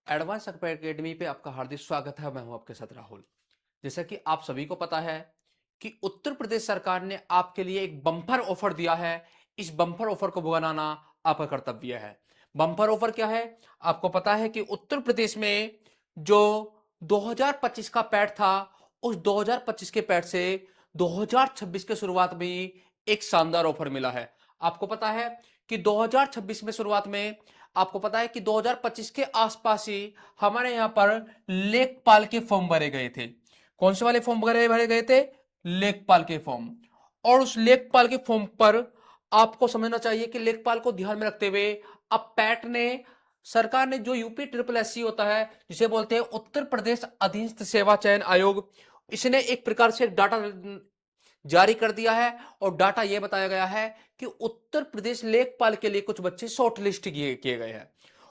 Advance academy पे आपका हार्दिक स्वागत है। मैं हूं आपके साथ राहुल। जैसा कि आप सभी को पता है कि उत्तर प्रदेश सरकार ने आपके लिए एक बम्पर ऑफर दिया है। इस बम्पर ऑफर को भुगताना आपका कर्तव्य है। बम्पर ऑफर क्या है? आपको पता है कि उत्तर प्रदेश में जो 2025 का पैड था, उस 2025 के पैड से 2026 के शुरुआत में एक शानदार ऑफर मिला है। आपको पता है कि 2026 में शुरुआत में आपको पता है कि 2025 के आसपास ही हमारे यहां पर लेखपाल के फॉर्म भरे गए थे। कौन से वाले फॉर्म भरे भरे गए थे? लेखपाल के फॉर्म। और उस लेखपाल के फॉर्म पर आपको समझना चाहिए कि लेखपाल को ध्यान में रखते हुए अब पैट ने, सरकार ने, जो यूपी ट्रिपल एससी होता है, जिसे बोलते हैं उत्तर प्रदेश अधीनस्थ सेवा चयन आयोग, इसने एक प्रकार से डाटा जारी कर दिया है। और डाटा यह बताया गया है कि उत्तर प्रदेश लेखपाल के लिए कुछ बच्चे शॉर्ट लिस्ट किए गए हैं।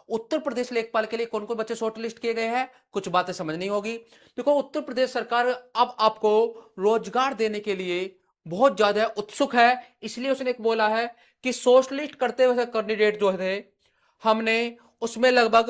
उत्तर प्रदेश लेखपाल के लिए कौन कौन बच्चे शॉर्ट लिस्ट किए गए हैं, कुछ बातें समझनी होगी। देखो, उत्तर प्रदेश सरकार अब आपको रोजगार देने के लिए बहुत ज्यादा उत्सुक है। इसलिए उसने एक बोला है कि शॉर्ट लिस्ट करते हुए कैंडिडेट जो थे, हमने उसमें लगभग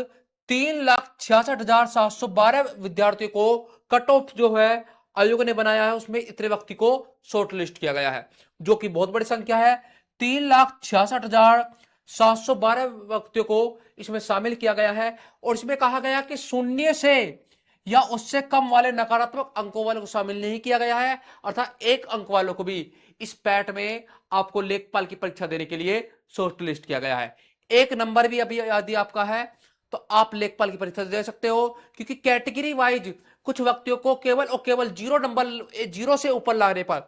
3,66,712 विद्यार्थियों को कट ऑफ जो है आयोग ने बनाया है, उसमें इतने व्यक्ति को शॉर्ट लिस्ट किया गया है, जो कि बहुत बड़ी संख्या है। 3,66,712 व्यक्तियों को इसमें शामिल किया गया है। और इसमें कहा गया कि शून्य से या उससे कम वाले नकारात्मक अंकों वालों को शामिल नहीं किया गया है, अर्थात 1 अंक वालों को भी इस पैट में आपको लेखपाल की परीक्षा देने के लिए शॉर्ट लिस्ट किया गया है। 1 नंबर भी अभी यदि आपका है तो आप लेखपाल की परीक्षा दे सकते हो, क्योंकि कैटेगरी वाइज कुछ व्यक्तियों को केवल और केवल 0 नंबर, 0 से ऊपर लाने पर,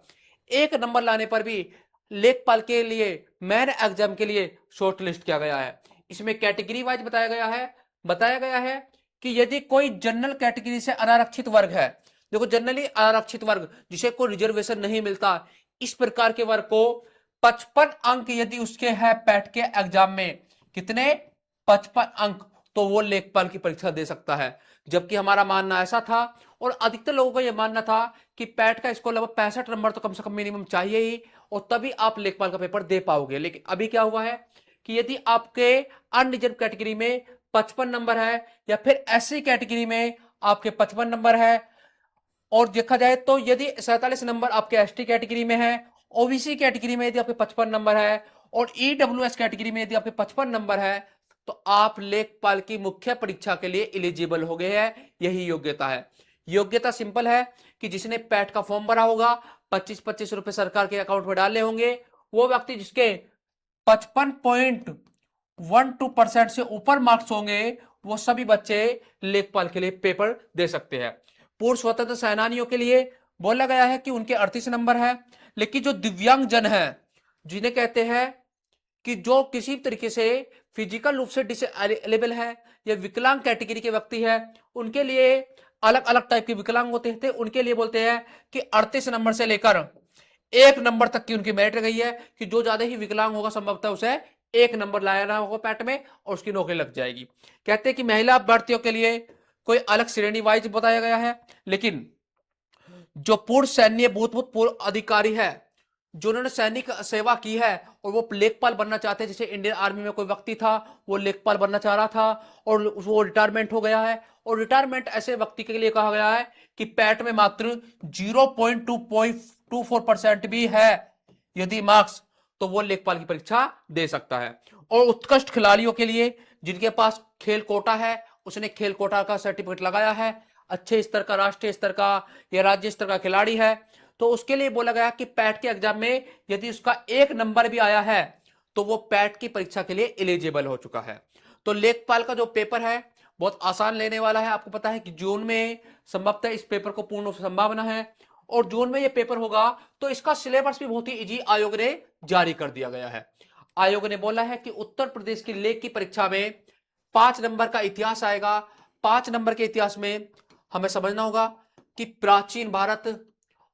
1 नंबर लाने पर भी लेखपाल के लिए मेन एग्जाम के लिए शॉर्ट लिस्ट किया गया है। इसमें कैटेगरी वाइज बताया गया है कि यदि कोई जनरल कैटेगरी से अनारक्षित वर्ग है, देखो जनरली अनारक्षित वर्ग जिसे कोई रिजर्वेशन नहीं मिलता, इस प्रकार के वर्ग को 55 अंक यदि उसके है पैट के एग्जाम में, कितने? 55 अंक, तो वो लेखपाल की परीक्षा दे सकता है। जबकि हमारा मानना ऐसा था और अधिकतर लोगों का यह मानना था कि पैट का स्कोर लगभग 65 नंबर तो कम से कम मिनिमम चाहिए ही, और तभी आप लेखपाल का पेपर दे पाओगे। लेकिन अभी क्या हुआ है कि यदि आपके अनरिजर्व कैटेगरी में 55 नंबर है, या फिर एससी कैटेगरी में आपके 55 नंबर है, और देखा जाए तो यदि 47 नंबर आपके एसटी कैटेगरी में है, ओबीसी कैटेगरी में यदि आपके 55 नंबर है, और ईडब्ल्यूएस कैटेगरी में यदि आपके 55 नंबर है, तो आप लेखपाल की मुख्य परीक्षा के लिए एलिजिबल हो गए हैं। यही योग्यता है। योग्यता सिंपल है कि जिसने पैट का फॉर्म भरा होगा, 25-25 रुपए सरकार के अकाउंट में डाले होंगे, वो व्यक्ति जिसके 55.12% से ऊपर मार्क्स होंगे, वो सभी बच्चे लेखपाल के लिए पेपर दे सकते हैं। पूर्व स्वतंत्र सेनानियों के लिए बोला गया है कि उनके 38 नंबर है। लेकिन जो दिव्यांग जन है, जिन्हें कहते हैं कि जो किसी तरीके से फिजिकल रूप से डिसेबल है या विकलांग कैटेगरी के व्यक्ति है, उनके लिए अलग अलग टाइप के विकलांग होते थे, उनके लिए बोलते हैं कि 38 नंबर से लेकर 1 नंबर तक की उनकी मेरिट गई है, कि जो ज्यादा ही विकलांग होगा संभवतः उसे 1 नंबर लाया होगा पैट में और उसकी नौकरी लग जाएगी। कहते हैं कि महिला अभ्यर्थियों के लिए कोई अलग श्रेणी वाइज बताया गया है। लेकिन जो पूर्व सैन्य भूतपूर्व अधिकारी है, जो उन्होंने सैनिक सेवा की है और वो लेखपाल बनना चाहते हैं, जैसे इंडियन आर्मी में कोई व्यक्ति था, वो लेखपाल बनना चाह रहा था और वो रिटायरमेंट हो गया है, और रिटायरमेंट ऐसे व्यक्ति के लिए कहा गया है कि पैट में मात्र 0.24% भी है यदि मार्क्स, तो वो लेखपाल की परीक्षा दे सकता है। और उत्कृष्ट खिलाड़ियों के लिए, जिनके पास खेल कोटा है, उसने खेल कोटा का सर्टिफिकेट लगाया है, अच्छे स्तर का, राष्ट्रीय स्तर का या राज्य स्तर का खिलाड़ी है, तो उसके लिए बोला गया कि पैट के एग्जाम में यदि उसका 1 नंबर भी आया है, तो वो पैट की परीक्षा के लिए एलिजिबल हो चुका है। तो लेखपाल का जो पेपर है बहुत आसान लेने वाला है। आपको पता है कि जून में संभवतः इस पेपर को पूर्ण संभावना है, और जून में ये पेपर होगा, तो इसका सिलेबस भी बहुत ही इजी आयोग ने जारी कर दिया गया है। आयोग ने बोला है कि उत्तर प्रदेश की लेख की परीक्षा में 5 नंबर का इतिहास आएगा। 5 नंबर के इतिहास में हमें समझना होगा कि प्राचीन भारत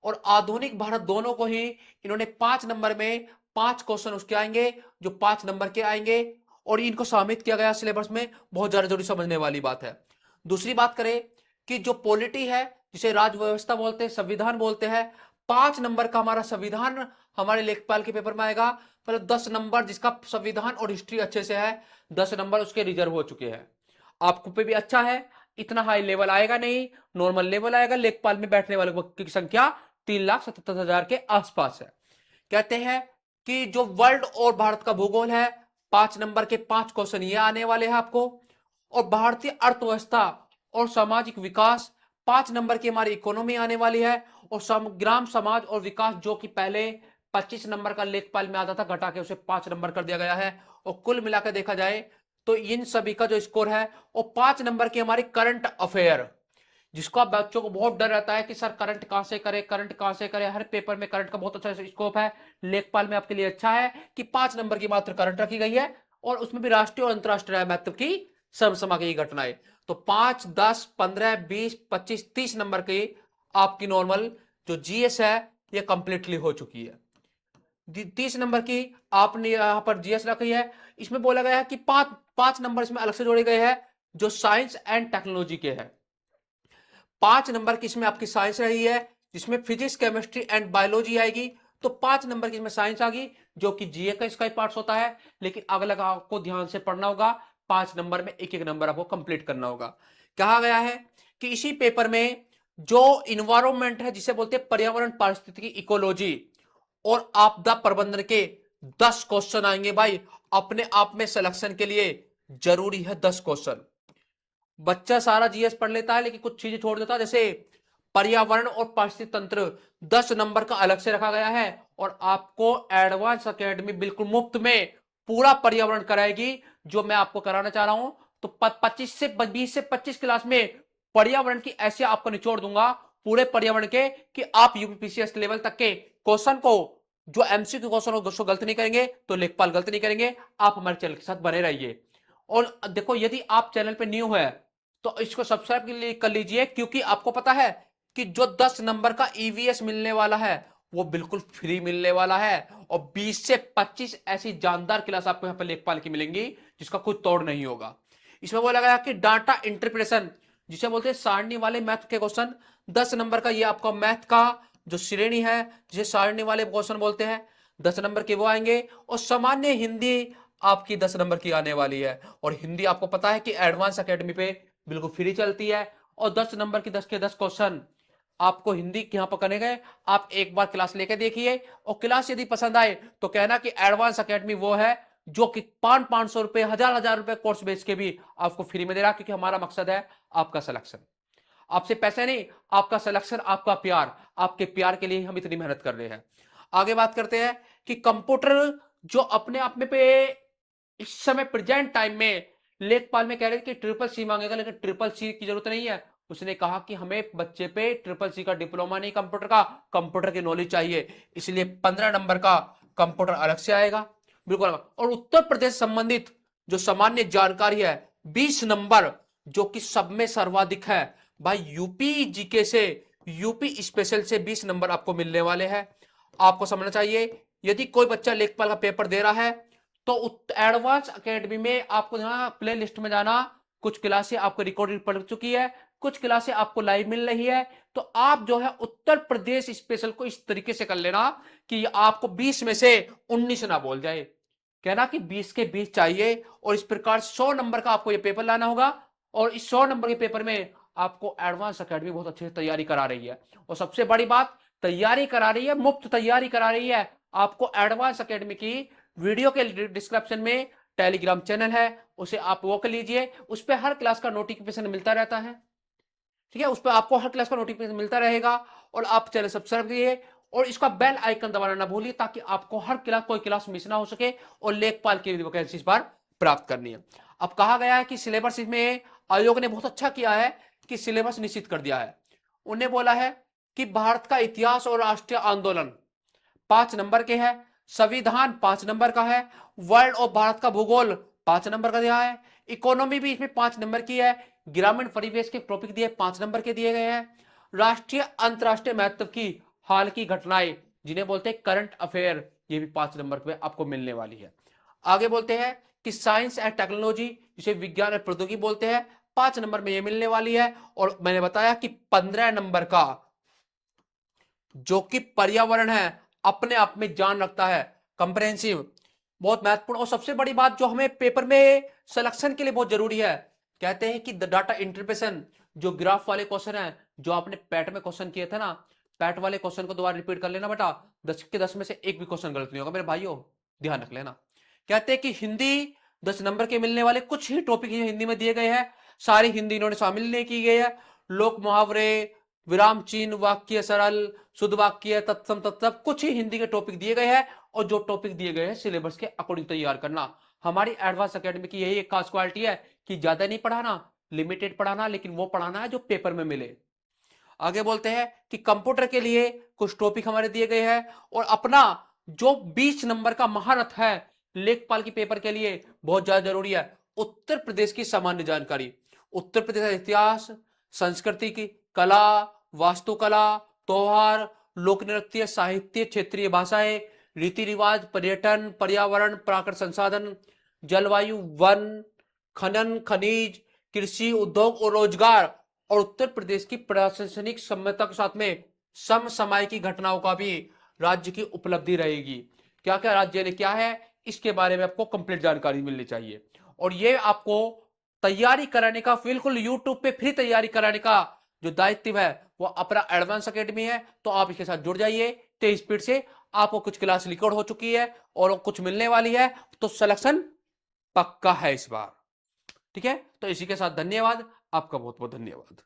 और आधुनिक भारत दोनों को ही इन्होंने 5 नंबर में 5 क्वेश्चन उसके आएंगे, जो 5 नंबर के आएंगे, और इनको शामिल किया गया सिलेबस में। बहुत ज्यादा जरूरी समझने वाली बात है। दूसरी बात करें कि जो पॉलिटी है, जिसे राज व्यवस्था बोलते हैं, संविधान बोलते हैं, 5 नंबर का हमारा संविधान हमारे लेखपाल के पेपर में आएगा। मतलब 10 नंबर जिसका संविधान और हिस्ट्री अच्छे से है, 10 नंबर उसके रिजर्व हो चुके हैं। आपको पे भी अच्छा है, इतना हाई लेवल आएगा नहीं, नॉर्मल लेवल आएगा। लेखपाल में बैठने वाले की संख्या 3,77,000 के आसपास है। कहते हैं कि जो वर्ल्ड और भारत का भूगोल है, 5 नंबर के 5 क्वेश्चन ये आने वाले हैं आपको। और भारतीय अर्थव्यवस्था और सामाजिक विकास, 5 नंबर की हमारी इकोनॉमी आने वाली है। और ग्राम समाज और विकास, जो कि पहले 25 नंबर का लेखपाल में आता था, घटा के उसे 5 नंबर कर दिया गया है। और कुल मिलाकर देखा जाए तो इन सभी का जो स्कोर है, और 5 नंबर की हमारी करंट अफेयर, जिसको आप बच्चों को बहुत डर रहता है कि सर करंट कहां से करे, करंट कहां से करे। हर पेपर में करंट का बहुत अच्छा स्कोप है। लेखपाल में आपके लिए अच्छा है कि 5 नंबर की मात्र करंट रखी गई है, और उसमें भी राष्ट्रीय और अंतरराष्ट्रीय महत्व की समसमा की घटनाएं। तो 5, 10, 15, 20, 25, 30 नंबर की आपकी नॉर्मल जो जीएस है, ये कंप्लीटली हो चुकी है। 30 नंबर की आपने यहां पर जीएस रखी है। इसमें बोला गया है कि पांच पांच नंबर इसमें अलग से जोड़े गए हैं, जो साइंस एंड टेक्नोलॉजी के हैं। 5 नंबर की इसमें आपकी साइंस रही है, जिसमें फिजिक्स, केमिस्ट्री एंड बायोलॉजी आएगी। तो 5 नंबर की इसमें साइंस आ गई, जो कि जीए का इसका ही पार्ट होता है। लेकिन अगला आपको ध्यान से पढ़ना होगा, 5 नंबर में एक एक नंबर आपको कंप्लीट करना होगा। कहा गया है कि इसी पेपर में जो इन्वायरमेंट है, जिसे बोलते हैं पर्यावरण, पारिस्थितिकी, इकोलॉजी और आपदा प्रबंधन के 10 क्वेश्चन आएंगे भाई। अपने आप में सिलेक्शन के लिए जरूरी है 10 क्वेश्चन। बच्चा सारा जीएस पढ़ लेता है, लेकिन कुछ चीजें छोड़ देता है, जैसे पर्यावरण और पारिस्थितिक तंत्र 10 नंबर का अलग से रखा गया है। और आपको एडवांस एकेडमी बिल्कुल मुफ्त में पूरा पर्यावरण कराएगी, जो मैं आपको कराना चाह रहा हूं। तो 20 से 25 क्लास में पर्यावरण की ऐसे आपको निचोड़ दूंगा, पूरे पर्यावरण के, कि आप यूपीपीसीएस लेवल तक के क्वेश्चन को, जो एमसीक्यू क्वेश्चन हो, दोस्तों गलत नहीं करेंगे, तो लेखपाल गलत नहीं करेंगे। आप हमारे चैनल के साथ बने रहिए। और देखो, यदि आप चैनल पे न्यू है तो इसको सब्सक्राइब कर लीजिए, क्योंकि आपको पता है कि जो 10 नंबर का ईवीएस मिलने वाला है, वो बिल्कुल फ्री मिलने वाला है। और 20 से 25 ऐसी जानदार क्लास आपको यहां पर लेखपाल की मिलेंगी, जिसका कोई तोड़ नहीं होगा। इसमें बोला गया कि डाटा इंटरप्रिटेशन, जिसे बोलते हैं सारणी वाले मैथ के क्वेश्चन, 10 नंबर का ये आपका मैथ का जो श्रेणी है, जिसे सारणी वाले क्वेश्चन बोलते हैं, 10 नंबर के वो आएंगे। और सामान्य हिंदी आपकी 10 नंबर की आने वाली है। और हिंदी आपको पता है कि एडवांस एकेडमी पे बिल्कुल फ्री चलती है। और 10 नंबर की 10 के 10 क्वेश्चन आपको हिंदी के यहां पर करने गए। आप एक बार क्लास लेके देखिए, और क्लास यदि पसंद आए तो कहना कि एडवांस एकेडमी वो है जो कि 500-500 रुपए, 1000-1000 रुपए कोर्स बेच के भी आपको फ्री में दे रहा, क्योंकि हमारा मकसद है आपका सिलेक्शन। आपसे पैसे नहीं, आपका सिलेक्शन, आपका प्यार। आपके प्यार के लिए हम इतनी मेहनत कर रहे हैं। आगे बात करते हैं कि कंप्यूटर, जो अपने आप में पे इस समय प्रेजेंट टाइम में लेखपाल में कह रहे थे कि ट्रिपल सी मांगेगा, लेकिन ट्रिपल सी की जरूरत नहीं है। उसने कहा कि हमें बच्चे पे ट्रिपल सी का डिप्लोमा नहीं, कंप्यूटर का, कंप्यूटर की नॉलेज चाहिए। इसलिए 15 नंबर का कंप्यूटर अलग से आएगा, बिल्कुल अलग। और उत्तर प्रदेश संबंधित जो सामान्य जानकारी है, 20 नंबर, जो कि सब में सर्वाधिक है भाई। यूपी जीके से, यूपी स्पेशल से 20 नंबर आपको मिलने वाले हैं। आपको समझना चाहिए, यदि कोई बच्चा लेखपाल का पेपर दे रहा है, तो एडवांस एकेडमी में आपको यहाँ प्ले लिस्ट में जाना। कुछ क्लासें आपको रिकॉर्डेड पड़ चुकी है, कुछ क्लासें आपको लाइव मिल रही है। तो आप जो है उत्तर प्रदेश स्पेशल को इस तरीके से कर लेना कि आपको 20 में से 19 ना बोल जाए, कहना कि 20 के 20 चाहिए। और इस प्रकार 100 नंबर का आपको ये पेपर लाना होगा। और इस 100 नंबर के पेपर में आपको एडवांस एकेडमी बहुत अच्छे से तैयारी करा रही है। और सबसे बड़ी बात, तैयारी करा रही है, मुफ्त तैयारी करा रही है। आपको एडवांस एकेडमी की वीडियो के डिस्क्रिप्शन में टेलीग्राम चैनल है, उसे आप वो कर लीजिए। उस पर हर क्लास का नोटिफिकेशन मिलता रहता है, ठीक है। उस पर आपको हर क्लास का नोटिफिकेशन मिलता रहेगा। और आप चैनल सब्सक्राइब कीजिए, और इसका बेल आइकन दबाना ना भूलिए, ताकि आपको हर क्लास, कोई क्लास मिस ना हो सके। और लेखपाल की वैकेंसी इस बार प्राप्त करनी है। अब कहा गया है कि सिलेबस में आयोग ने बहुत अच्छा किया है कि सिलेबस निश्चित कर दिया है। उन्हें बोला है कि भारत का इतिहास और राष्ट्रीय आंदोलन 5 नंबर के है, संविधान 5 नंबर का है, वर्ल्ड और भारत का भूगोल 5 नंबर का दिया है, इकोनॉमी भी इसमें 5 नंबर की है, ग्रामीण परिवेश के टॉपिक दिए 5 नंबर के दिए गए हैं, राष्ट्रीय अंतरराष्ट्रीय महत्व की हाल की घटनाएं, जिन्हें बोलते हैं करंट अफेयर, ये भी 5 नंबर पे आपको मिलने वाली है। आगे बोलते हैं कि साइंस एंड टेक्नोलॉजी, जिसे विज्ञान और प्रौद्योगिकी बोलते हैं, 5 नंबर में ये मिलने वाली है। और मैंने बताया कि 15 नंबर का जो कि पर्यावरण है, अपने आप में जान रखता है, कंप्रहेंसिव, बहुत महत्वपूर्ण। और सबसे बड़ी बात जो हमें पेपर में सिलेक्शन के लिए बहुत जरूरी है, कहते हैं कि द डाटा इंटरप्रेशन, जो ग्राफ वाले क्वेश्चन है, जो आपने पैट में क्वेश्चन किए थे ना, पैट वाले क्वेश्चन को दोबारा रिपीट कर लेना बेटा, 10 के 10 में से एक भी क्वेश्चन गलत नहीं होगा मेरे भाइयों, ध्यान रख लेना। कहते हैं कि हिंदी 10 नंबर के मिलने वाले कुछ ही टॉपिक हिंदी में दिए गए हैं, सारी हिंदी इन्होंने शामिल नहीं की गई है। लोक मुहावरे, विराम चिन्ह, वाक्य सरल, शुद्ध वाक्य, तत्सम तत्सम, कुछ ही हिंदी के टॉपिक दिए गए हैं, और जो टॉपिक दिए गए हैं सिलेबस के अकॉर्डिंग तैयार करना। हमारी एडवांस एकेडमी की यही एक खास क्वालिटी है कि ज्यादा नहीं पढ़ाना, लिमिटेड पढ़ाना, लेकिन वो पढ़ाना है जो पेपर में मिले। आगे बोलते हैं कि कंप्यूटर के लिए कुछ टॉपिक हमारे दिए गए हैं, और अपना जो 20 नंबर का महारथ है लेखपाल की पेपर के लिए बहुत ज्यादा जरूरी है, उत्तर प्रदेश की सामान्य जानकारी। उत्तर प्रदेश का इतिहास, संस्कृति की, कला, वास्तुकला, त्योहार, लोक नृत्य, साहित्य, क्षेत्रीय भाषाएं, रीति रिवाज, पर्यटन, पर्यावरण, प्राकृतिक संसाधन, जलवायु, वन, खनन, खनिज, कृषि, उद्योग और रोजगार, और उत्तर प्रदेश की प्रशासनिक सम्यता के साथ में समसामयिक घटनाओं का भी राज्य की उपलब्धि रहेगी। क्या क्या राज्य ने क्या है इसके बारे में आपको कंप्लीट जानकारी मिलनी चाहिए। और ये आपको तैयारी कराने का, बिल्कुल यूट्यूब पे फ्री तैयारी कराने का जो दायित्व है वो अपना एडवांस एकेडमी है। तो आप इसके साथ जुड़ जाइए 23 स्पीड से। आपको कुछ क्लास रिकॉर्ड हो चुकी है और कुछ मिलने वाली है, तो सिलेक्शन पक्का है इस बार। ठीक है, तो इसी के साथ धन्यवाद, आपका बहुत बहुत धन्यवाद।